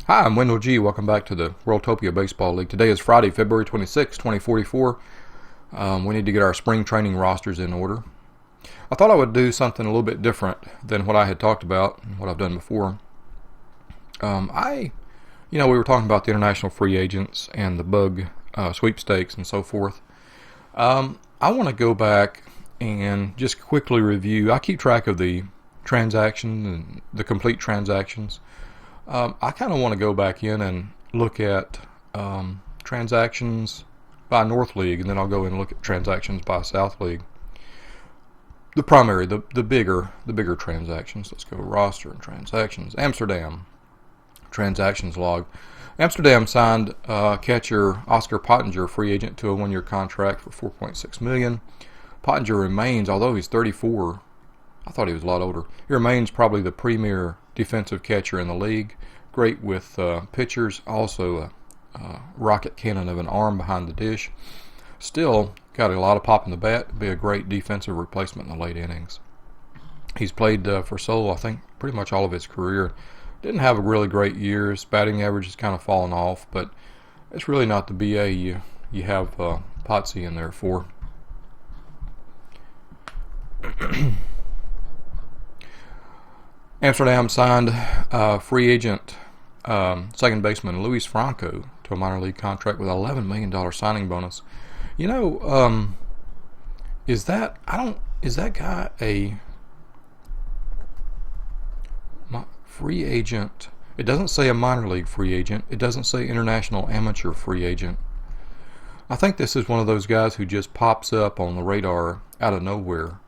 Hi, I'm Wendell G. Welcome back to the Worldtopia Baseball League. Today is Friday, February 26, 2044. We need to get our spring training rosters in order. I thought I would do something a little bit different than what I had talked about and what I've done before. We were talking about the international free agents and the bug sweepstakes and so forth. I want to go back and just quickly review. I keep track of the transactions and the complete transactions. I kind of want to go back in and look at transactions by North League, and then I'll go in and look at transactions by South League. The primary, the bigger transactions. Let's go roster and transactions. Amsterdam transactions log. Amsterdam signed catcher Oscar Pottinger, free agent, to a one-year contract for $4.6 million. Pottinger remains, although he's 34. I thought he was a lot older. He remains probably the premier defensive catcher in the league. Great with pitchers. Also a rocket cannon of an arm behind the dish. Still got a lot of pop in the bat. Be a great defensive replacement in the late innings. He's played for Seoul, I think, pretty much all of his career. Didn't have a really great year. His batting average has kind of fallen off, but it's really not the BA you have Potsy in there for. Amsterdam signed free agent second baseman Luis Franco to a minor league contract with an $11 million signing bonus. You know, is that guy a free agent? It doesn't say a minor league free agent. It doesn't say international amateur free agent. I think this is one of those guys who just pops up on the radar out of nowhere.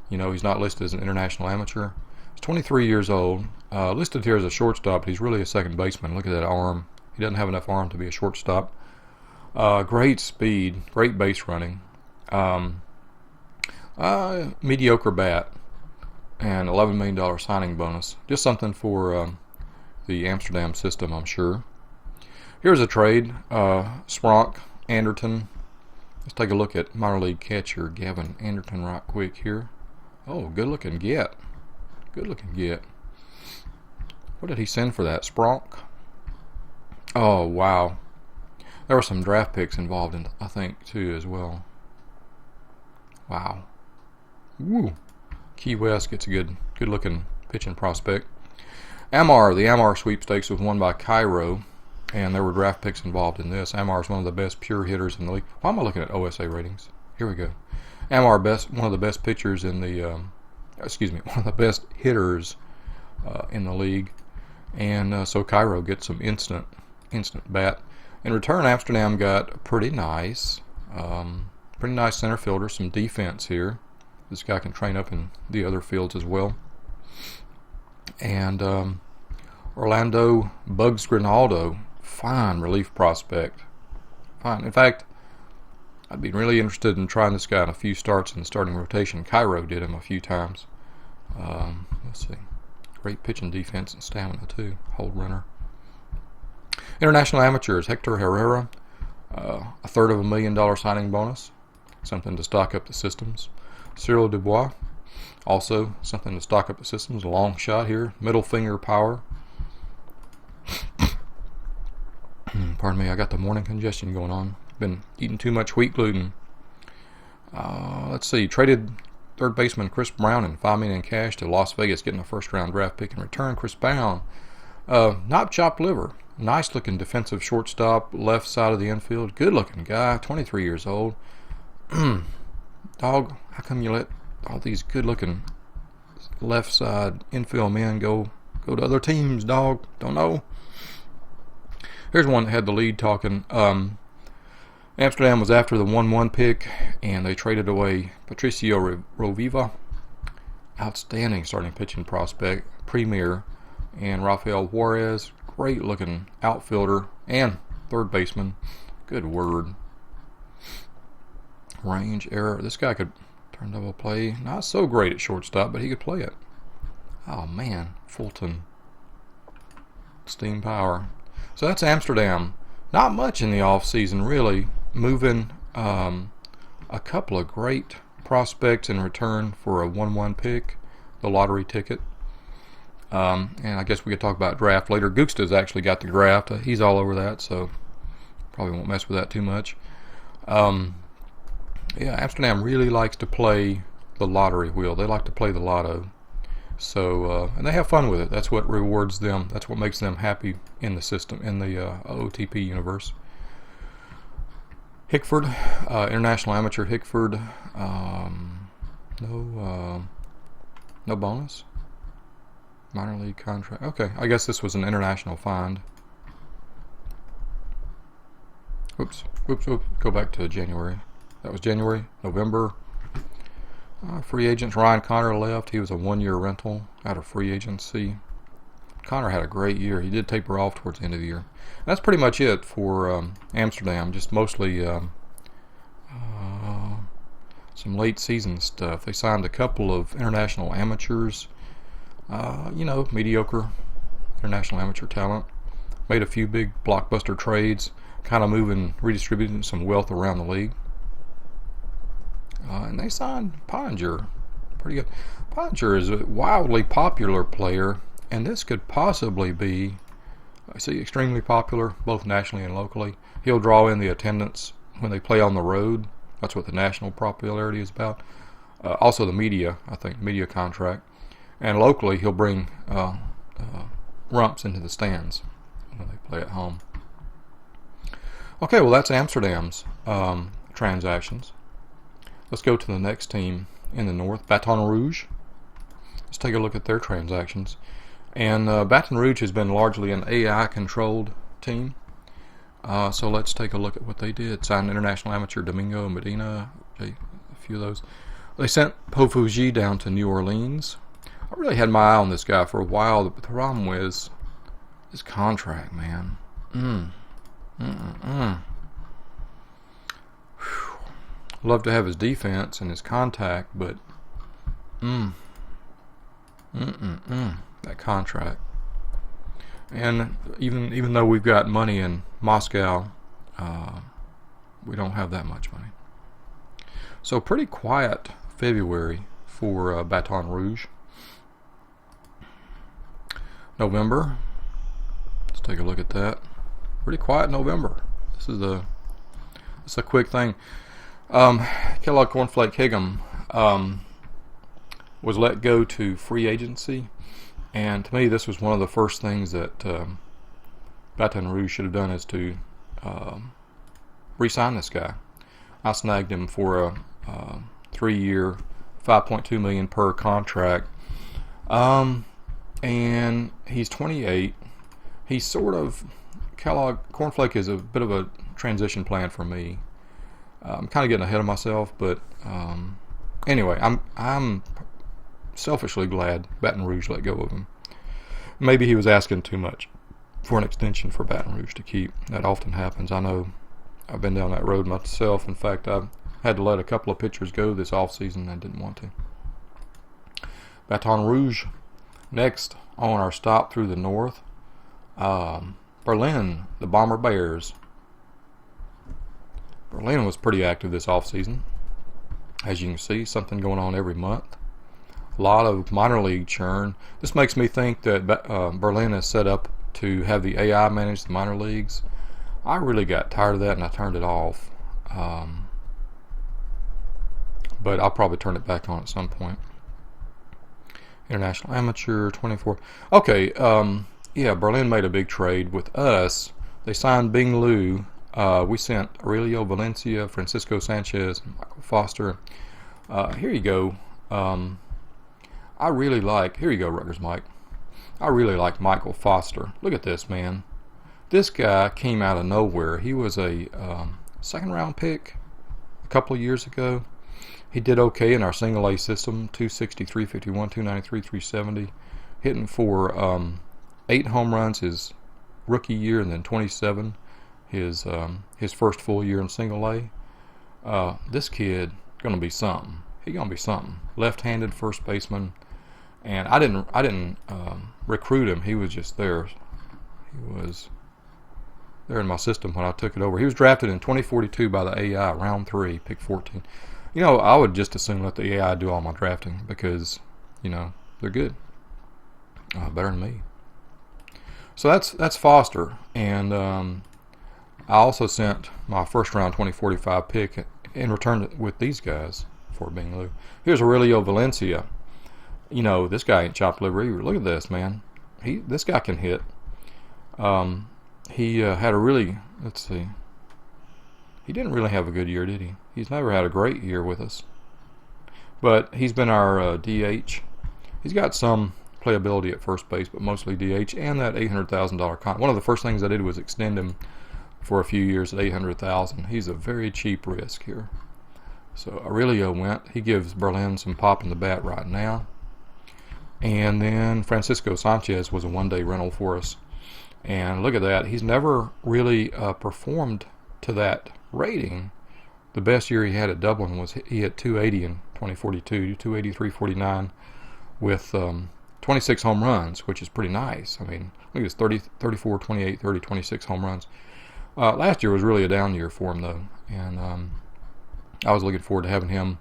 You know, he's not listed as an international amateur. He's 23 years old, listed here as a shortstop, but he's really a second baseman. Look at that arm. He doesn't have enough arm to be a shortstop. Great speed, great base running. Mediocre bat, and $11 million signing bonus. Just something for the Amsterdam system, I'm sure. Here's a trade. Spronk, Anderton. Let's take a look at minor league catcher Gavin Anderton right quick here. Oh, good looking get. Good looking get. What did he send for that? Spronk? Oh, wow. There were some draft picks involved in, I think, too, as well. Wow. Woo. Key West gets a good looking pitching prospect. Amar, the Amar sweepstakes was won by Cairo, and there were draft picks involved in this. Amar is one of the best pure hitters in the league. Why am I looking at OSA ratings? Here we go. Amar, one of the best pitchers in the, one of the best hitters in the league, and so Cairo gets some instant bat. In return, Amsterdam got a pretty nice center fielder, some defense here. This guy can train up in the other fields as well. And Orlando Bugs Grinaldo, fine relief prospect. Fine. In fact, I'd be really interested in trying this guy in a few starts in the starting rotation. Cairo did him a few times. Let's see. Great pitching defense and stamina, too. Hold runner. International amateurs. Hector Herrera, a third of $1 million signing bonus. Something to stock up the systems. Cyril Dubois, also something to stock up the systems. A long shot here. Middle finger power. Pardon me, I got the morning congestion going on. Been eating too much wheat gluten. Let's see. Traded third baseman Chris Brown and $5 million in cash to Las Vegas, getting a first-round draft pick in return. Chris Brown, not chopped liver. Nice-looking defensive shortstop, left side of the infield. Good-looking guy, 23 years old. Dog, how come you let all these good-looking left side infield men go to other teams, dog? Don't know. Here's one that had the lead talking. Amsterdam was after the 1-1 pick, and they traded away Patricio Roviva, outstanding starting pitching prospect, premier, and Rafael Juarez, great-looking outfielder and third baseman. Good word. Range error. This guy could turn double play. Not so great at shortstop, but he could play it. Oh, man. Fulton. Steam power. So that's Amsterdam. Not much in the offseason, really. Moving a couple of great prospects in return for a 1-1 pick, the lottery ticket. And I guess we could talk about draft later. Gooksta's actually got the draft. He's all over that, so probably won't mess with that too much. Yeah, Amsterdam really likes to play the lottery wheel. They like to play the lotto. So, and they have fun with it. That's what rewards them. That's what makes them happy in the system, in the OTP universe. Hickford, International Amateur Hickford. No bonus. Minor league contract. Okay, I guess this was an international find. Oops. Go back to January. That was January, November. Free agents. Ryan Connor left. He was a 1-year rental out of free agency. Connor had a great year. He did taper off towards the end of the year. And that's pretty much it for Amsterdam. Just mostly some late season stuff. They signed a couple of international amateurs. Mediocre international amateur talent. Made a few big blockbuster trades. Kind of redistributing some wealth around the league. And they signed Pottinger. Pretty good. Pottinger is a wildly popular player, and this could possibly be, extremely popular, both nationally and locally. He'll draw in the attendance when they play on the road. That's what the national popularity is about. Also the media, I think, media contract. And locally, he'll bring rumps into the stands when they play at home. Okay, well, that's Amsterdam's transactions. Let's go to the next team in the north, Baton Rouge. Let's take a look at their transactions. And Baton Rouge has been largely an AI-controlled team. So let's take a look at what they did. Signed international amateur Domingo Medina, a few of those. They sent Po Fuji down to New Orleans. I really had my eye on this guy for a while, but the problem was his contract, man. Love to have his defense and his contact, but that contract. And even though we've got money in Moscow, we don't have that much money. So pretty quiet February for Baton Rouge. November. Let's take a look at that. Pretty quiet November. This is a quick thing. Kellogg Cornflake Higham was let go to free agency, and to me this was one of the first things that Baton Rouge should have done, is to re-sign this guy. I snagged him for a 3-year, $5.2 million per contract, and he's 28. He's sort of, Kellogg Cornflake is a bit of a transition plan for me. I'm kind of getting ahead of myself, but anyway, I'm selfishly glad Baton Rouge let go of him. Maybe he was asking too much for an extension for Baton Rouge to keep. That often happens. I know I've been down that road myself. In fact, I've had to let a couple of pitchers go this offseason. I didn't want to. Baton Rouge. Next on our stop through the north, Berlin, the Bomber Bears. Berlin was pretty active this offseason. As you can see, something going on every month. A lot of minor league churn. This makes me think that Berlin is set up to have the AI manage the minor leagues. I really got tired of that and I turned it off. But I'll probably turn it back on at some point. International Amateur 24. Okay, yeah, Berlin made a big trade with us. They signed Bing Liu. We sent Aurelio Valencia, Francisco Sanchez, and Michael Foster. Here you go. Here you go, Rutgers Mike. I really like Michael Foster. Look at this, man. This guy came out of nowhere. He was a second-round pick a couple of years ago. He did okay in our single A system, 260, 351, 293, 370, hitting for 8 home runs his rookie year, and then 27 his first full year in single A. This kid gonna be something. He gonna be something. Left-handed first baseman, and I didn't recruit him. He was just there. He was there in my system when I took it over. He was drafted in 2042 by the AI, round 3, pick 14. You know, I would just as soon let the AI do all my drafting because, you know, they're good. better than me. So that's Foster, and I also sent my first round 2045 pick in return with these guys for Bing Liu. Here's Aurelio Valencia. You know, this guy ain't chopped liver either. Look at this, man. This guy can hit. He had a really, let's see. He didn't really have a good year, did he? He's never had a great year with us. But he's been our DH. He's got some playability at first base, but mostly DH, and that $800,000 contract. One of the first things I did was extend him for a few years at $800,000. He's a very cheap risk here. So Aurelio went. He gives Berlin some pop in the bat right now. And then Francisco Sanchez was a one-day rental for us. And look at that. He's never really performed to that rating. The best year he had at Dublin was he hit 280 in 2042, 283.49 with 26 home runs, which is pretty nice. I mean, look at this 30, 34, 28, 30, 26 home runs. Last year was really a down year for him, though. And I was looking forward to having him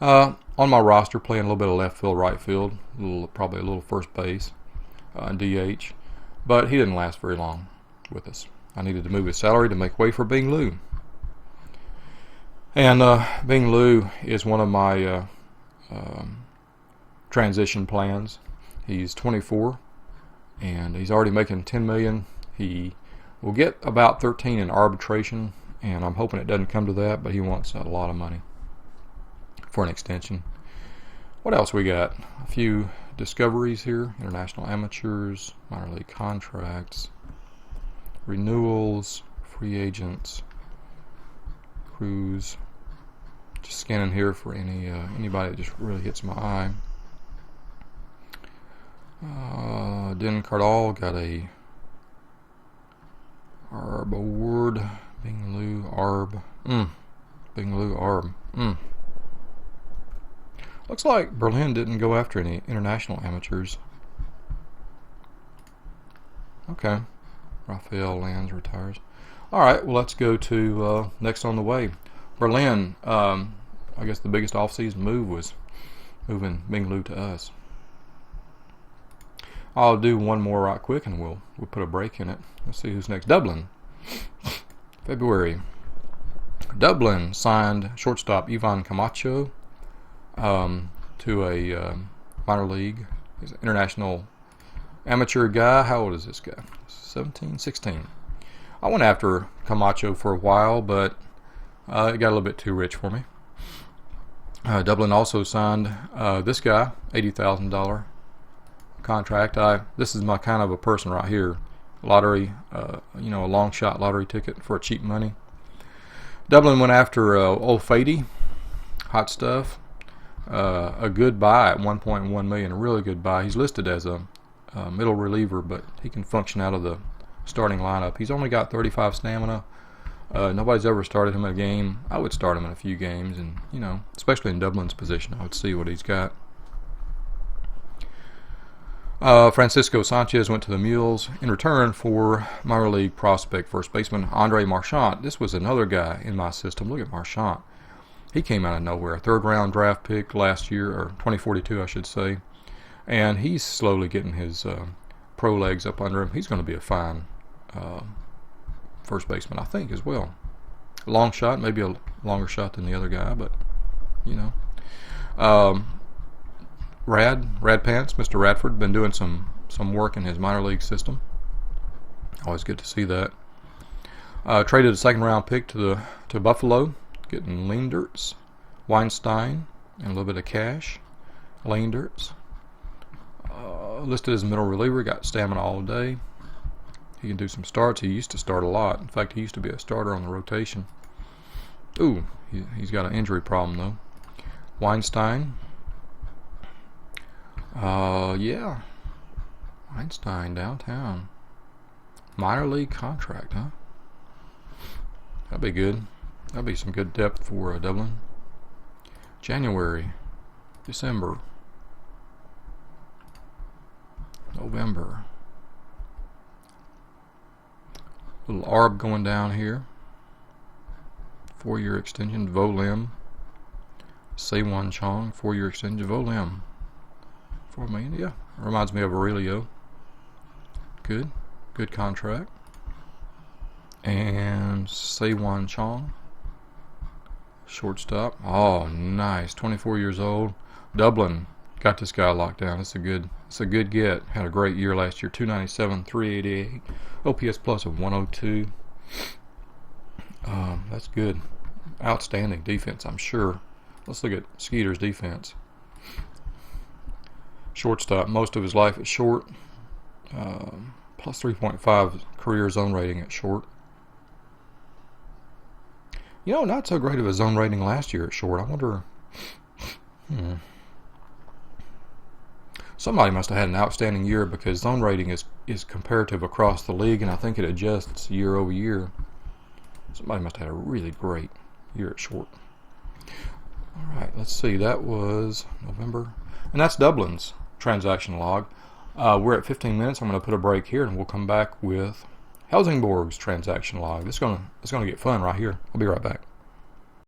on my roster, playing a little bit of left field, right field, probably a little first base, DH. But he didn't last very long with us. I needed to move his salary to make way for Bing Liu. And Bing Liu is one of my transition plans. He's 24, and he's already making $10 million. He will get about 13 in arbitration, and I'm hoping it doesn't come to that, but he wants a lot of money for an extension. What else we got? A few discoveries here: international amateurs, minor league contracts, renewals, free agents, crews. Just scanning here for anybody that just really hits my eye. Den Cardall got a Arb award. Bing Liu Arb. Bing Liu Arb. Looks like Berlin didn't go after any international amateurs. Okay. Rafael Lanz retires. Alright, well, let's go to next on the way. Berlin, I guess the biggest offseason move was moving Bing Liu to us. I'll do one more right quick and we'll put a break in it. Let's see who's next. Dublin. February. Dublin signed shortstop Ivan Camacho to a minor league. He's an international amateur guy. How old is this guy? 17, 16. I went after Camacho for a while, but it got a little bit too rich for me. Dublin also signed this guy, $80,000 contract. This is my kind of a person right here. Lottery, a long shot lottery ticket for cheap money. Dublin went after old Fady, hot stuff. A good buy at $1.1 million, a really good buy. He's listed as a middle reliever, but he can function out of the starting lineup. He's only got 35 stamina. Nobody's ever started him in a game. I would start him in a few games, and especially in Dublin's position, I would see what he's got. Francisco Sanchez went to the Mules in return for minor league prospect first baseman Andre Marchant. This was another guy in my system. Look at Marchant. He came out of nowhere. Third round draft pick last year, or 2042 I should say. And he's slowly getting his pro legs up under him. He's going to be a fine first baseman, I think, as well. Long shot, maybe a longer shot than the other guy, but Rad Pants, Mr. Radford, been doing some work in his minor league system. Always good to see that. Traded a second round pick to Buffalo, getting Leinderts, Weinstein, and a little bit of cash. Leinderts. Listed as a middle reliever, got stamina all day. He can do some starts. He used to start a lot. In fact, he used to be a starter on the rotation. Ooh, he's got an injury problem though. Weinstein. Yeah. Weinstein downtown. Minor league contract, huh? That'd be good. That'd be some good depth for Dublin. January. December. November. Little ARB going down here. 4-year extension. Vo Lim. Saewon Chong. 4-year extension. Vo Lim. $4 million. Yeah, Reminds me of Aurelio. Good. Good contract. And Seiwan Chong. Shortstop. Oh, nice. 24 years old. Dublin got this guy locked down. It's a good get. Had a great year last year. 297, 388. OPS plus of 102. That's good. Outstanding defense, I'm sure. Let's look at Skeeter's defense. Shortstop. Most of his life at short. Plus 3.5 career zone rating at short. You know, not so great of a zone rating last year at short. I wonder. Somebody must have had an outstanding year, because zone rating is comparative across the league, and I think it adjusts year over year. Somebody must have had a really great year at short. All right, let's see. That was November. And that's Dublin's transaction log. We're at 15 minutes. I'm going to put a break here, and we'll come back with Helsingborg's transaction log. It's going to get fun right here. I'll be right back.